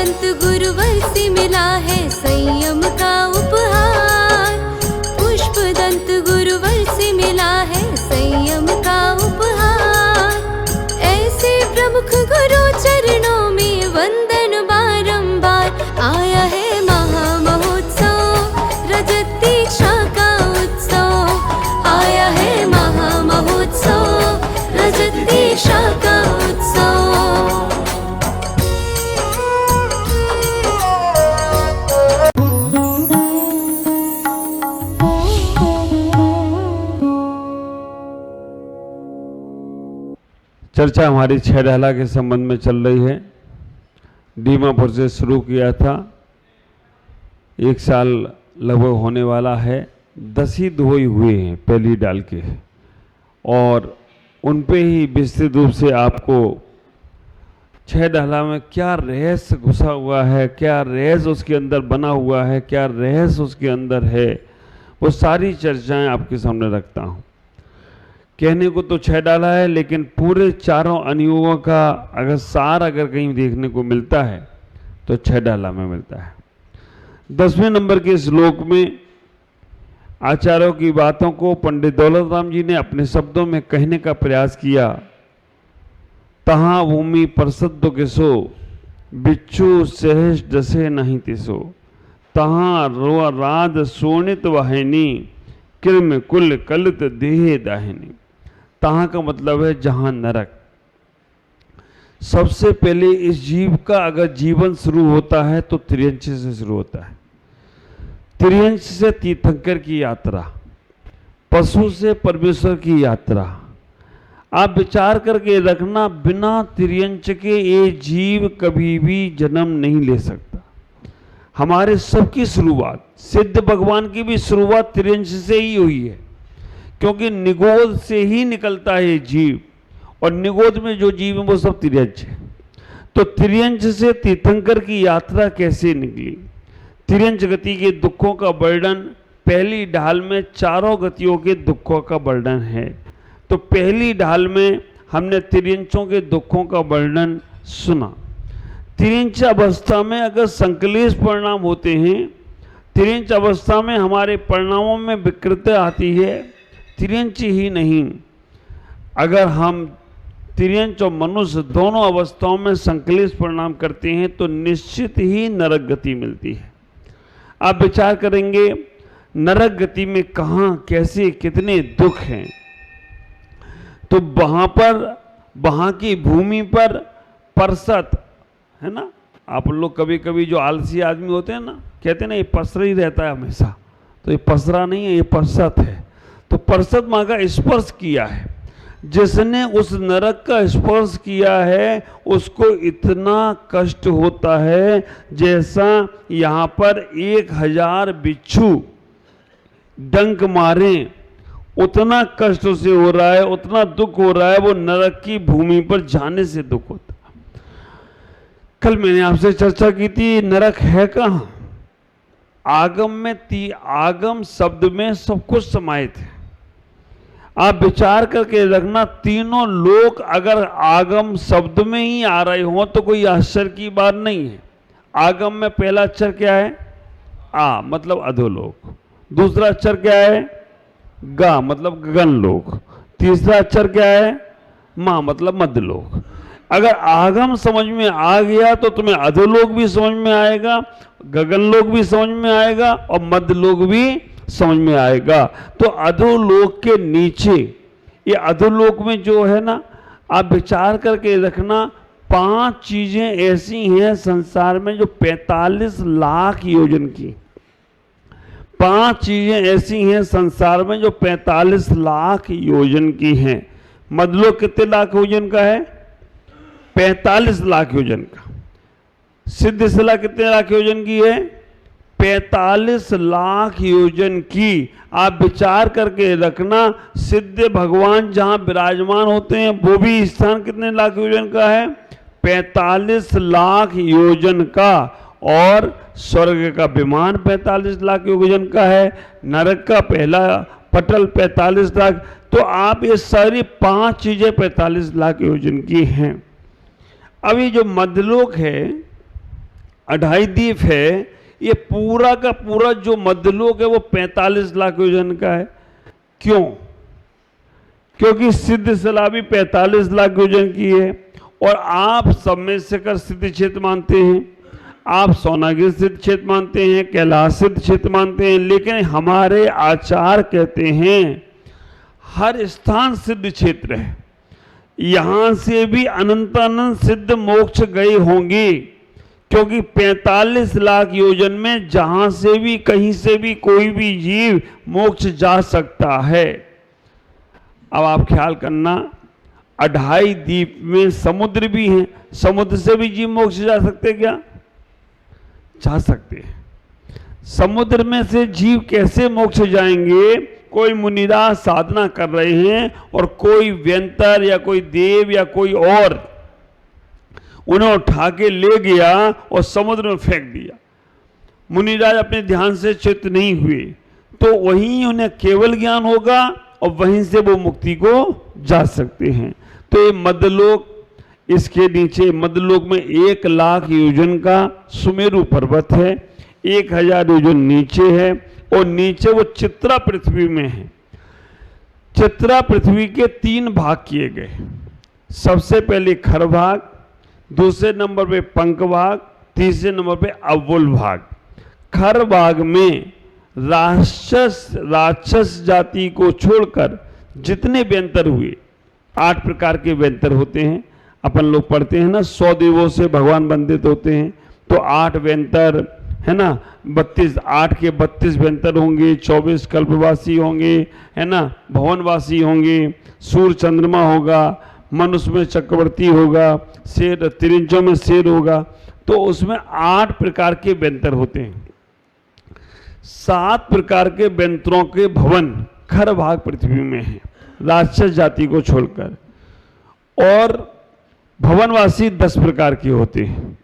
पुष्पदंत गुरुवर से मिला है संयम का उपहार। पुष्पदंत गुरुवर से मिला है संयम का उपहार। ऐसे प्रमुख गुरु चरणों में वंदन बारंबार। आया है महामहोत्सव रजत दीक्षा का उत्सव। आया है महामहोत्सव रजत दीक्षा का उत्सव। चर्चा हमारी छह डाला के संबंध में चल रही है। दीमापुर से शुरू किया था, 1 साल लगभग होने वाला है। 10 ही धोई हुए हैं पहली डाल के, और उन पे ही विस्तृत रूप से आपको 6 डाला में क्या रहस्य घुसा हुआ है, क्या रहस्य उसके अंदर बना हुआ है, क्या रहस्य उसके अंदर है, वो सारी चर्चाएं आपके सामने रखता हूं। कहने को तो 6 डाला है, लेकिन पूरे चारों अनुयोगों का अगर सार अगर कहीं देखने को मिलता है तो 6 डाला में मिलता है। 10वें नंबर के श्लोक में आचार्यों की बातों को पंडित दौलत राम जी ने अपने शब्दों में कहने का प्रयास किया। तहाँ भूमि परसद किसो बिच्छू सहज दसे नहीं तिसो। तहाँ रो राज सोनित वहनी किर्म कुल कलित देह दाहिनी। तहाँ का मतलब है जहां नरक। सबसे पहले इस जीव का अगर जीवन शुरू होता है तो त्रियंश से शुरू होता है। त्रियंश से तीर्थंकर की यात्रा, पशु से परमेश्वर की यात्रा। आप विचार करके रखना, बिना त्रियंश के ये जीव कभी भी जन्म नहीं ले सकता। हमारे सबकी शुरुआत, सिद्ध भगवान की भी शुरुआत त्रियंश से ही हुई है, क्योंकि निगोद से ही निकलता है जीव, और निगोद में जो जीव है वो सब त्रियंश है। तो त्रियंश से तीर्थंकर की यात्रा कैसे निकली? त्रियंश गति के दुखों का वर्णन पहली ढाल में चारों गतियों के दुखों का वर्णन है। तो पहली ढाल में हमने त्रियंशों के दुखों का वर्णन सुना। त्रियंश अवस्था में अगर संकलेश परिणाम होते हैं, त्रियंश अवस्था में हमारे परिणामों में विकृति आती है। त्रियंश ही नहीं, अगर हम त्रियंश और मनुष्य दोनों अवस्थाओं में संकलेश परिणाम करते हैं तो निश्चित ही नरक गति मिलती है। आप विचार करेंगे नरक गति में कहाँ, कैसे, कितने दुख हैं। तो वहां की भूमि पर परसत है ना। आप लोग कभी कभी जो आलसी आदमी होते हैं ना, कहते हैं ना ये पसरा ही रहता है हमेशा, तो ये पसरा नहीं है, ये परसत है। तो परसत माँ का स्पर्श किया है। जिसने उस नरक का स्पर्श किया है उसको इतना कष्ट होता है जैसा यहाँ पर 1000 बिच्छू डंक मारे, उतना कष्ट उसे हो रहा है, उतना दुख हो रहा है। वो नरक की भूमि पर जाने से दुख होता है। कल मैंने आपसे चर्चा की थी, नरक है कहाँ? आगम में आगम शब्द में सब कुछ समाहित है। आप विचार करके रखना, तीनों लोक अगर आगम शब्द में ही आ रहे हों तो कोई आश्चर्य की बात नहीं है। आगम में पहला अक्षर क्या है? आ मतलब अधोलोक। दूसरा अक्षर क्या है? गा मतलब गगन लोक। तीसरा अक्षर क्या है? मां मतलब मध्यलोक। अगर आगम समझ में आ गया तो तुम्हें अधोलोक भी समझ में आएगा, गगनलोक भी समझ में आएगा और मध्यलोक भी समझ में आएगा। तो अधोलोक के नीचे, ये अधोलोक में जो है ना, आप विचार करके रखना, 5 चीजें ऐसी हैं संसार में जो 45 लाख योजन की। 5 चीजें ऐसी हैं संसार में जो 45 लाख योजन की हैं। मध्यलोक कितने लाख योजन का है? 45 लाख योजन का। सिद्ध शिला कितने लाख योजन की है? 45 लाख योजन की। आप विचार करके रखना, सिद्ध भगवान जहां विराजमान होते हैं वो भी स्थान कितने लाख योजन का है? 45 लाख योजन का। और स्वर्ग का विमान 45 लाख योजन का है, नरक का पहला पटल 45 लाख। तो आप ये सारी 5 चीजें 45 लाख योजन की हैं। अब ये जो मध्यलोक है, अढ़ाई द्वीप है, ये पूरा का पूरा जो मध्यलोक है वो 45 लाख योजन का है। क्यों? क्योंकि सिद्धशला भी 45 लाख योजन की है। और आप सब में से कर सिद्ध क्षेत्र मानते हैं, आप सोनागिरी सिद्ध क्षेत्र मानते हैं, कैलाश सिद्ध क्षेत्र मानते हैं, लेकिन हमारे आचार कहते हैं हर स्थान सिद्ध क्षेत्र है। यहां से भी अनंतानंद सिद्ध मोक्ष गए होंगे, क्योंकि 45 लाख योजन में जहां से भी कहीं से भी कोई भी जीव मोक्ष जा सकता है। अब आप ख्याल करना, अढ़ाई द्वीप में समुद्र भी है, समुद्र से भी जीव मोक्ष जा सकते क्या? जा सकते हैं। समुद्र में से जीव कैसे मोक्ष जाएंगे? कोई मुनिराज साधना कर रहे हैं और कोई व्यंतर या कोई देव या कोई और उन्हें उठा के ले गया और समुद्र में फेंक दिया। मुनिराज अपने ध्यान से चित्त नहीं हुए, तो वहीं उन्हें केवल ज्ञान होगा और वहीं से वो मुक्ति को जा सकते हैं। तो ये मध्यलोक, इसके नीचे मध्यलोक में 1 लाख योजन का सुमेरु पर्वत है, 1000 योजन नीचे है, और नीचे वो चित्रा पृथ्वी में है। चित्रा पृथ्वी के 3 भाग किए गए। सबसे पहले खर भाग, दूसरे नंबर पे पंख भाग, तीसरे नंबर पे अव्वल भाग। खर भाग में राक्षस जाति को छोड़कर जितने व्यंतर हुए, 8 प्रकार के व्यंतर होते हैं। अपन लोग पढ़ते हैं ना, 100 देवों से भगवान वंदित होते हैं, तो 8 व्यंतर है ना, 8 के 32 व्यंतर होंगे, 24 कल्पवासी होंगे, है ना, भवनवासी होंगे, सूर्य चंद्रमा होगा, मनुष्य में चक्रवर्ती होगा, शेर तिरिंचों में शेर होगा। तो उसमें 8 प्रकार के व्यंतर होते हैं। 7 प्रकार के व्यंतरों के भवन खर भाग पृथ्वी में है, राक्षस जाति को छोड़कर। और भवनवासी 10 प्रकार के होते हैं।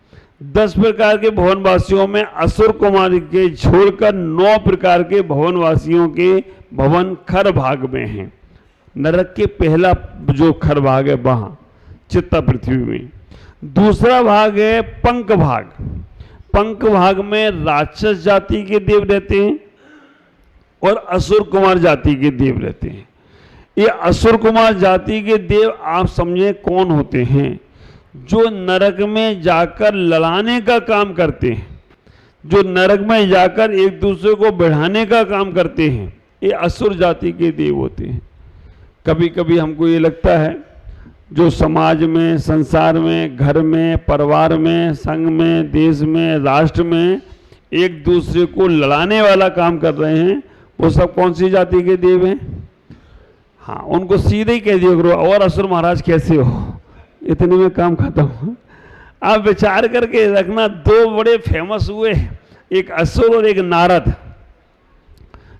10 प्रकार के भवनवासियों में असुर कुमार के छोड़कर 9 प्रकार के भवनवासियों के भवन खर भाग में हैं। नरक के पहला जो खर भाग है वहां चित्ता पृथ्वी में। दूसरा भाग है पंख भाग। पंख भाग में राक्षस जाति के देव रहते हैं और असुर कुमार जाति के देव रहते हैं। ये असुर कुमार जाति के देव आप समझे कौन होते हैं? जो नरक में जाकर लड़ाने का काम करते हैं, जो नरक में जाकर एक दूसरे को बढ़ाने का काम करते हैं, ये असुर जाति के देव होते हैं। कभी कभी हमको ये लगता है जो समाज में, संसार में, घर में, परिवार में, संघ में, देश में, राष्ट्र में एक दूसरे को लड़ाने वाला काम कर रहे हैं, वो सब कौन सी जाति के देव हैं? हाँ, उनको सीधे ही कह दिया करो, और असुर महाराज कैसे हो, इतने में काम खत्म। आप विचार करके रखना, 2 बड़े फेमस हुए, एक असुर और एक नारद,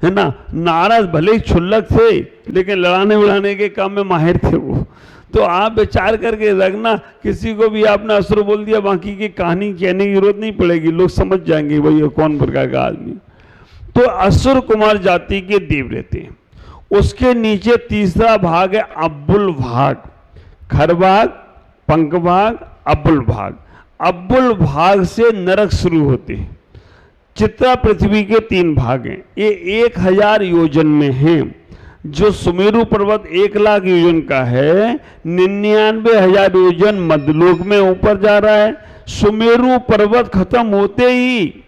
है ना। नारद भले ही क्षुल्लक थे, लेकिन लड़ाने उड़ाने के काम में माहिर थे वो। तो आप विचार करके रखना, किसी को भी आपने असुर बोल दिया, बाकी की कहानी कहने की जरूरत नहीं पड़ेगी, लोग समझ जाएंगे भाई ये कौन प्रकार का आदमी। तो असुर कुमार जाति के देव रहते हैं। उसके नीचे तीसरा भाग है अव्वल भाग। खर भाग, पंख भाग, अव्वल भाग। अव्वल भाग से नरक शुरू होते हैं। चित्रा पृथ्वी के 3 भाग हैं। ये 1000 योजन में हैं। जो सुमेरु पर्वत 1 लाख योजन का है, 99,000 योजन मध्यलोक में ऊपर जा रहा है। सुमेरु पर्वत खत्म होते ही,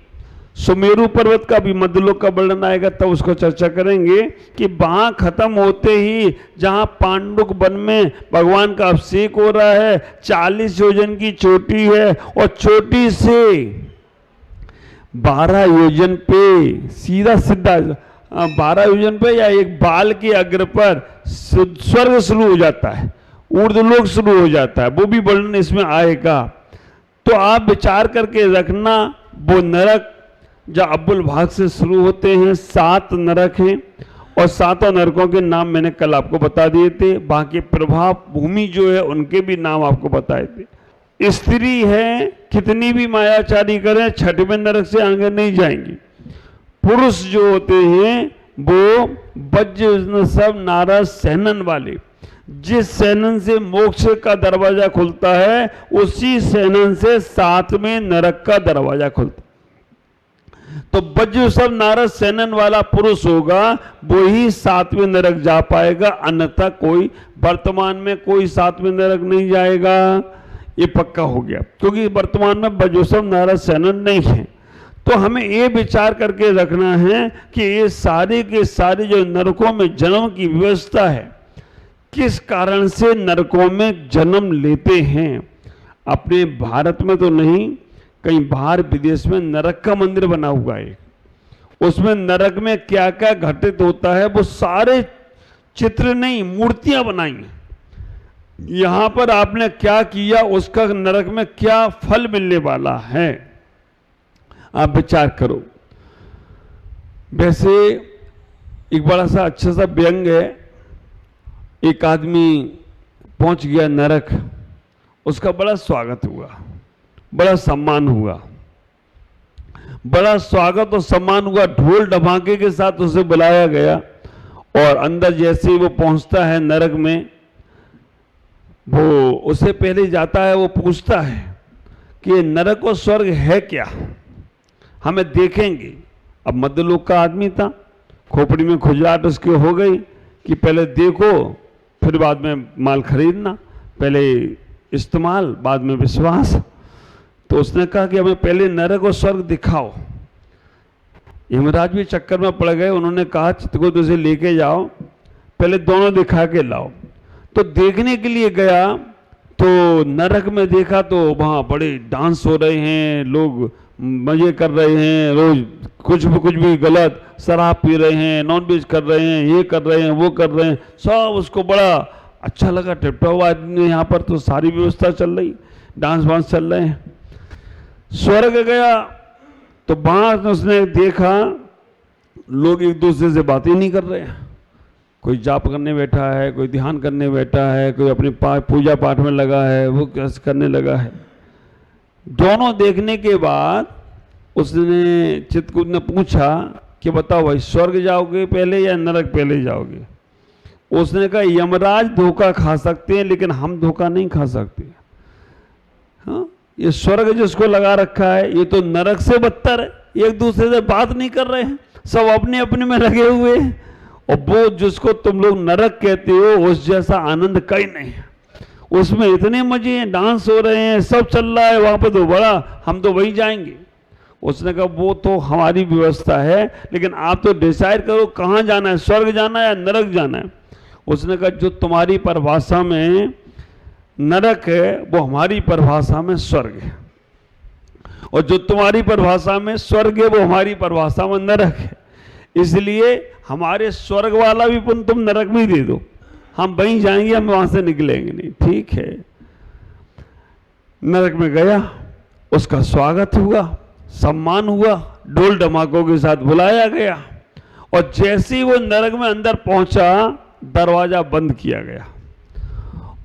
सुमेरु पर्वत का भी मध्यलोक का वर्णन आएगा, तब उसको चर्चा करेंगे कि वहां खत्म होते ही जहां पांडुक वन में भगवान का अभिषेक हो रहा है, 40 योजन की चोटी है, और चोटी से 12 योजन पे सीधा 12 योजन पे या एक बाल के अग्र पर स्वर्ग शुरू हो जाता है, ऊर्ध्वलोक शुरू हो जाता है। वो भी वर्णन इसमें आएगा। तो आप विचार करके रखना, वो नरक जो अव्वल भाग से शुरू होते हैं, 7 नरक हैं, और 7 नरकों के नाम मैंने कल आपको बता दिए थे। बाकी प्रभाव भूमि जो है उनके भी नाम आपको बताए थे। स्त्री है, कितनी भी मायाचारी करें, 6वें नरक से आगे नहीं जाएंगी। पुरुष जो होते हैं वो वज्र सब नारद सहनन वाले, जिस सेनन से मोक्ष का दरवाजा खुलता है उसी सेनन से 7वें नरक का दरवाजा खुलता है। तो वज्रसव नारद सेनन वाला पुरुष होगा वो ही 7वें नरक जा पाएगा, अन्यथा कोई वर्तमान में कोई 7वें नरक नहीं जाएगा। ये पक्का हो गया, क्योंकि वर्तमान में वज्रसव नारद सेनन नहीं है। तो हमें ये विचार करके रखना है कि ये सारे के सारे जो नरकों में जन्म की व्यवस्था है, किस कारण से नरकों में जन्म लेते हैं। अपने भारत में तो नहीं, कहीं बाहर विदेश में नरक का मंदिर बना हुआ है। उसमें नरक में क्या क्या घटित होता है वो सारे चित्र नहीं, मूर्तियां बनाई हैं। यहां पर आपने क्या किया, उसका नरक में क्या फल मिलने वाला है, आप विचार करो। वैसे एक बड़ा सा अच्छा सा व्यंग है। एक आदमी पहुंच गया नरक, उसका बड़ा स्वागत हुआ, बड़ा सम्मान हुआ, बड़ा स्वागत और सम्मान हुआ। ढोल ढमाके के साथ उसे बुलाया गया और अंदर जैसे ही वो पहुंचता है नरक में, वो उससे पहले जाता है, वो पूछता है कि नरक और स्वर्ग है क्या, हमें देखेंगे। अब मध्यलोक का आदमी था, खोपड़ी में खुजलाहट उसकी हो गई कि पहले देखो फिर बाद में माल खरीदना, पहले इस्तेमाल बाद में विश्वास। तो उसने कहा कि हमें पहले नरक और स्वर्ग दिखाओ। यमराज भी चक्कर में पड़ गए, उन्होंने कहा चित्त को तुझे लेके जाओ, पहले दोनों दिखा के लाओ। तो देखने के लिए गया तो नरक में देखा तो वहाँ बड़े डांस हो रहे हैं, लोग मजे कर रहे हैं, रोज कुछ भी गलत, शराब पी रहे हैं, नॉनवेज कर रहे हैं, ये कर रहे हैं, वो कर रहे हैं, सब उसको बड़ा अच्छा लगा। टिपटॉप आदमी, यहाँ पर तो सारी व्यवस्था चल रही, डांस वांस चल रहे हैं। स्वर्ग गया तो वहां उसने देखा लोग एक दूसरे से बातें नहीं कर रहे हैं, कोई जाप करने बैठा है, कोई ध्यान करने बैठा है, कोई अपनी पूजा पाठ में लगा है, वो कैसे करने लगा है। दोनों देखने के बाद उसने चित्रकूट ने पूछा कि बताओ भाई स्वर्ग जाओगे पहले या नरक पहले जाओगे। उसने कहा यमराज धोखा खा सकते हैं लेकिन हम धोखा नहीं खा सकते। हाँ, ये स्वर्ग जिसको लगा रखा है ये तो नरक से बदतर है, एक दूसरे से बात नहीं कर रहे हैं, सब अपने अपने में लगे हुए हैं। और वो जिसको तुम लोग नरक कहते हो उस जैसा आनंद कहीं नहीं है। उसमें इतने मजे हैं, डांस हो रहे हैं, सब चल रहा है वहां पे, तो बड़ा हम तो वही जाएंगे। उसने कहा वो तो हमारी व्यवस्था है लेकिन आप तो डिसाइड करो कहाँ जाना है, स्वर्ग जाना है या नरक जाना है। उसने कहा जो तुम्हारी परिभाषा में नरक है वो हमारी परिभाषा में स्वर्ग है, और जो तुम्हारी परिभाषा में स्वर्ग है वो हमारी परिभाषा में नरक है। इसलिए हमारे स्वर्ग वाला भी पुण्य तुम नरक में ही दे दो, हम वहीं जाएंगे, हम वहां से निकलेंगे नहीं। ठीक है, नरक में गया, उसका स्वागत हुआ, सम्मान हुआ, ढोल ढमाकों के साथ बुलाया गया। और जैसे ही वो नरक में अंदर पहुंचा दरवाजा बंद किया गया,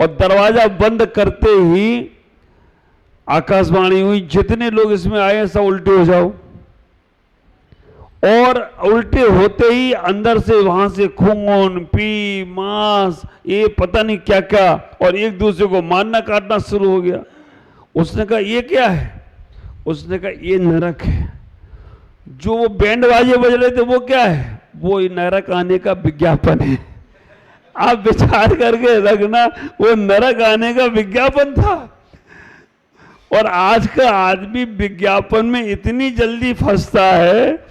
और दरवाजा बंद करते ही आकाशवाणी हुई जितने लोग इसमें आए हैं सब उल्टे हो जाओ। और उल्टे होते ही अंदर से वहां से खून पी मांस ये पता नहीं क्या क्या, और एक दूसरे को मारना काटना शुरू हो गया। उसने कहा ये क्या है? उसने कहा ये नरक है। जो वो बैंड बाजे बज रहे थे वो क्या है? वो नरक आने का विज्ञापन है। आप विचार करके रखना, वो नरक आने का विज्ञापन था। और आज का आदमी विज्ञापन में इतनी जल्दी फंसता है,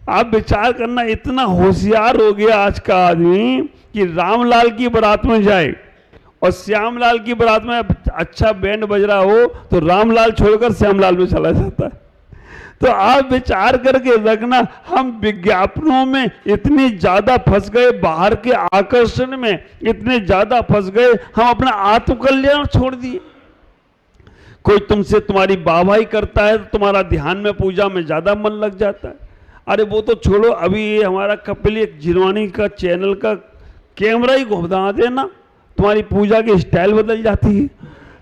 आप विचार करना, इतना होशियार हो गया आज का आदमी कि रामलाल की बारात में जाए और श्यामलाल की बारात में अच्छा बैंड बज रहा हो तो रामलाल छोड़कर श्यामलाल में चला जाता है। तो आप विचार करके रखना, हम विज्ञापनों में इतने ज्यादा फंस गए, बाहर के आकर्षण में इतने ज्यादा फंस गए, हम अपना आत्मकल्याण छोड़ दिए। कोई तुमसे तुम्हारी वाहवाही करता है तो तुम्हारा ध्यान में पूजा में ज्यादा मन लग जाता है। अरे वो तो छोड़ो, अभी ये हमारा कपिल एक जिरवानी का चैनल का कैमरा ही घुमा देना, तुम्हारी पूजा की स्टाइल बदल जाती है।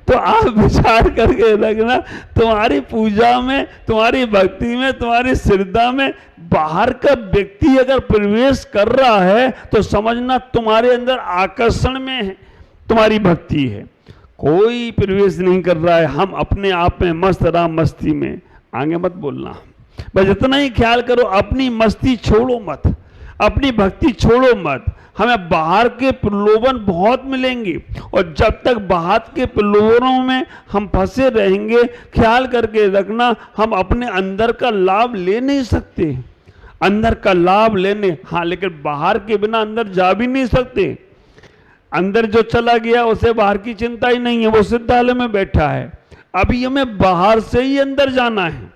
तो आप विचार करके रखना, तुम्हारी पूजा में, तुम्हारी भक्ति में, तुम्हारी श्रद्धा में बाहर का व्यक्ति अगर प्रवेश कर रहा है तो समझना तुम्हारे अंदर आकर्षण में है, तुम्हारी भक्ति है। कोई प्रवेश नहीं कर रहा है, हम अपने आप में मस्त राम मस्ती में। आगे मत बोलना, बस इतना ही ख्याल करो, अपनी मस्ती छोड़ो मत, अपनी भक्ति छोड़ो मत। हमें बाहर के प्रलोभन बहुत मिलेंगे, और जब तक बाहर के प्रलोभनों में हम फंसे रहेंगे, ख्याल करके रखना, हम अपने अंदर का लाभ ले नहीं सकते। अंदर का लाभ लेने, हाँ, लेकिन बाहर के बिना अंदर जा भी नहीं सकते। अंदर जो चला गया उसे बाहर की चिंता ही नहीं है, वो सिद्धालय में बैठा है। अभी हमें बाहर से ही अंदर जाना है।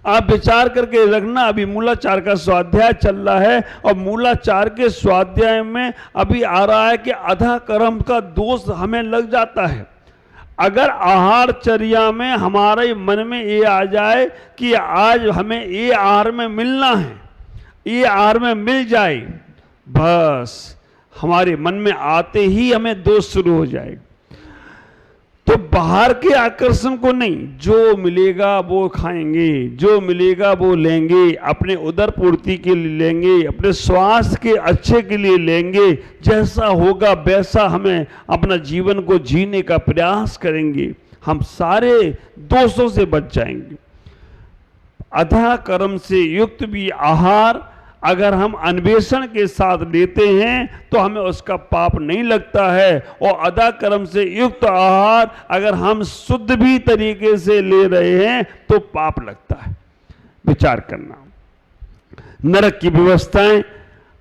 आप विचार करके रखना, अभी मूलाचार का स्वाध्याय चल रहा है, और मूलाचार के स्वाध्याय में अभी आ रहा है कि अधा कर्म का दोष हमें लग जाता है। अगर आहारचर्या में हमारे मन में ये आ जाए कि आज हमें ये आहार में मिलना है, ये आहार में मिल जाए, बस हमारे मन में आते ही हमें दोष शुरू हो जाएगा। तो बाहर के आकर्षण को नहीं, जो मिलेगा वो खाएंगे, जो मिलेगा वो लेंगे, अपने उदर पूर्ति के लिए लेंगे, अपने स्वास्थ्य के अच्छे के लिए लेंगे। जैसा होगा वैसा हमें अपना जीवन को जीने का प्रयास करेंगे, हम सारे दोषों से बच जाएंगे। अधा कर्म से युक्त भी आहार अगर हम अन्वेषण के साथ लेते हैं तो हमें उसका पाप नहीं लगता है, और अधा कर्म से युक्त आहार अगर हम शुद्ध भी तरीके से ले रहे हैं तो पाप लगता है। विचार करना। नरक की व्यवस्थाएं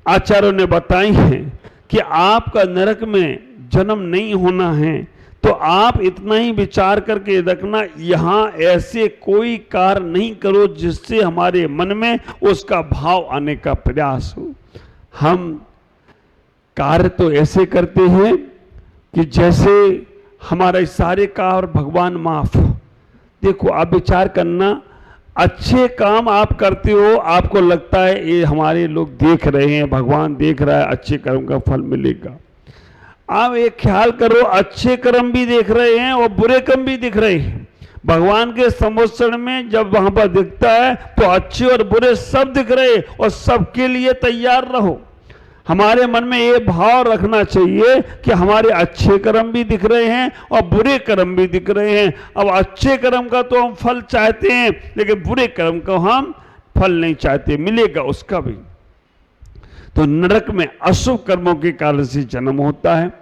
आचार्यों ने बताई हैं कि आपका नरक में जन्म नहीं होना है, तो आप इतना ही विचार करके रखना, यहां ऐसे कोई कार्य नहीं करो जिससे हमारे मन में उसका भाव आने का प्रयास हो। हम कार्य तो ऐसे करते हैं कि जैसे हमारे सारे कार्य भगवान माफ। देखो, आप विचार करना, अच्छे काम आप करते हो, आपको लगता है ये हमारे लोग देख रहे हैं, भगवान देख रहा है, अच्छे कर्म का फल मिलेगा। आप एक ख्याल करो, अच्छे कर्म भी देख रहे हैं और बुरे कर्म भी दिख रहे हैं। भगवान के संवत्सर में जब वहां पर दिखता है तो अच्छे और बुरे सब दिख रहे, और सबके लिए तैयार रहो। हमारे मन में ये भाव रखना चाहिए कि हमारे अच्छे कर्म भी दिख रहे हैं और बुरे कर्म भी दिख रहे हैं। अब अच्छे कर्म का तो हम फल चाहते हैं, लेकिन बुरे कर्म का हम फल नहीं चाहते, मिलेगा उसका भी। तो नरक में अशुभ कर्मों के कारण से जन्म होता है।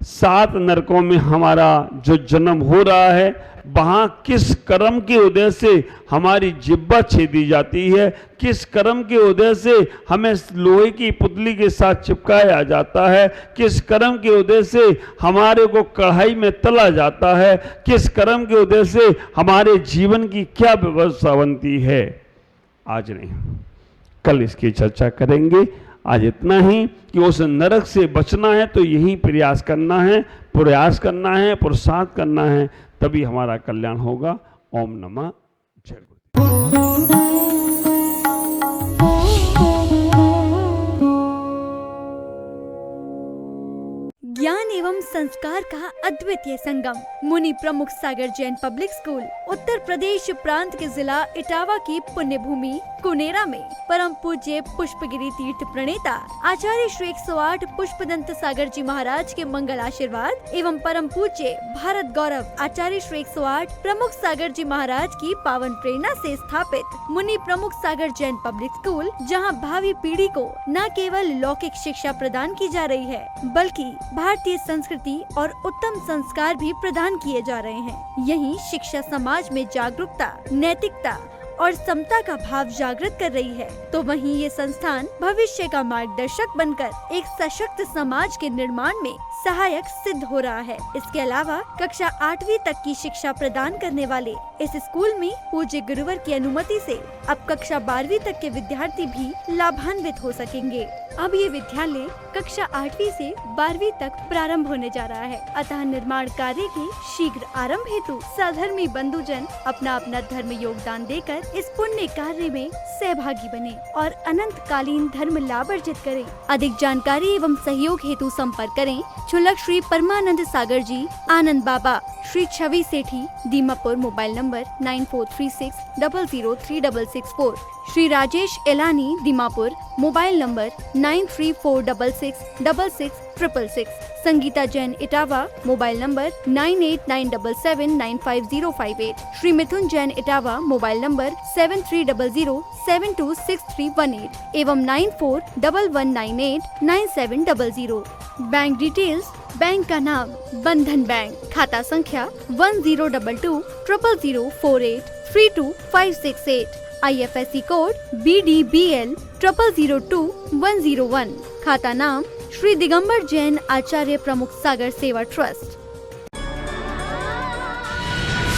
7 नरकों में हमारा जो जन्म हो रहा है, वहां किस कर्म के उदय से हमारी जिह्वा छेदी जाती है, किस कर्म के उदय से हमें लोहे की पुतली के साथ चिपकाया जाता है, किस कर्म के उदय से हमारे को कढ़ाई में तला जाता है, किस कर्म के उदय से हमारे जीवन की क्या व्यवस्था बनती है, आज नहीं, कल इसकी चर्चा करेंगे। आज इतना ही कि उस नरक से बचना है तो यही प्रयास करना है, पुरुषार्थ करना है, तभी हमारा कल्याण होगा। ओम नमः जय गुरु। ज्ञान एवं संस्कार का अद्वितीय संगम मुनि प्रमुख सागर जैन पब्लिक स्कूल उत्तर प्रदेश प्रांत के जिला इटावा की पुण्य भूमि कुनेरा में परम पूज्य पुष्पगिरी तीर्थ प्रणेता आचार्य श्री 108 पुष्पदंत सागर जी महाराज के मंगल आशीर्वाद एवं परम पूज्य भारत गौरव आचार्य श्री 108 प्रमुख सागर जी महाराज की पावन प्रेरणा से स्थापित मुनि प्रमुख सागर जैन पब्लिक स्कूल, जहां भावी पीढ़ी को न केवल लौकिक शिक्षा प्रदान की जा रही है, बल्कि भारतीय संस्कृति और उत्तम संस्कार भी प्रदान किए जा रहे हैं। यही शिक्षा समाज में जागरूकता, नैतिकता और समता का भाव जागृत कर रही है, तो वहीं ये संस्थान भविष्य का मार्गदर्शक बनकर एक सशक्त समाज के निर्माण में सहायक सिद्ध हो रहा है। इसके अलावा कक्षा 8वीं तक की शिक्षा प्रदान करने वाले इस स्कूल में पूज्य गुरुवर की अनुमति से अब कक्षा 12वीं तक के विद्यार्थी भी लाभान्वित हो सकेंगे। अब ये विद्यालय कक्षा 8वीं से 12वीं तक प्रारंभ होने जा रहा है, अतः निर्माण कार्य के शीघ्र आरंभ हेतु सधर्मी बंधुजन अपना अपना धर्म योगदान देकर इस पुण्य कार्य में सहभागी बने और अनंत कालीन धर्म लाभ अर्जित करें। अधिक जानकारी एवं सहयोग हेतु संपर्क करें छुलक Shri Parmanand Sagar ji, Anand Baba, Shri Chhavi Sethi, Dimapur, mobile number 9436003664, Shri Rajesh Elani, Dimapur, mobile number 93466666 666। Sangeeta Jain Etawah, mobile number 9897795058। Shri Mithun Jain Etawah, mobile number 7300726318 एवं 9411989700। बैंक डिटेल्स, बैंक का नाम बंधन बैंक, खाता संख्या 1022000048325668, IFSC कोड BDBL 00020101, खाता नाम श्री दिगंबर जैन आचार्य प्रमुख सागर सेवा ट्रस्ट।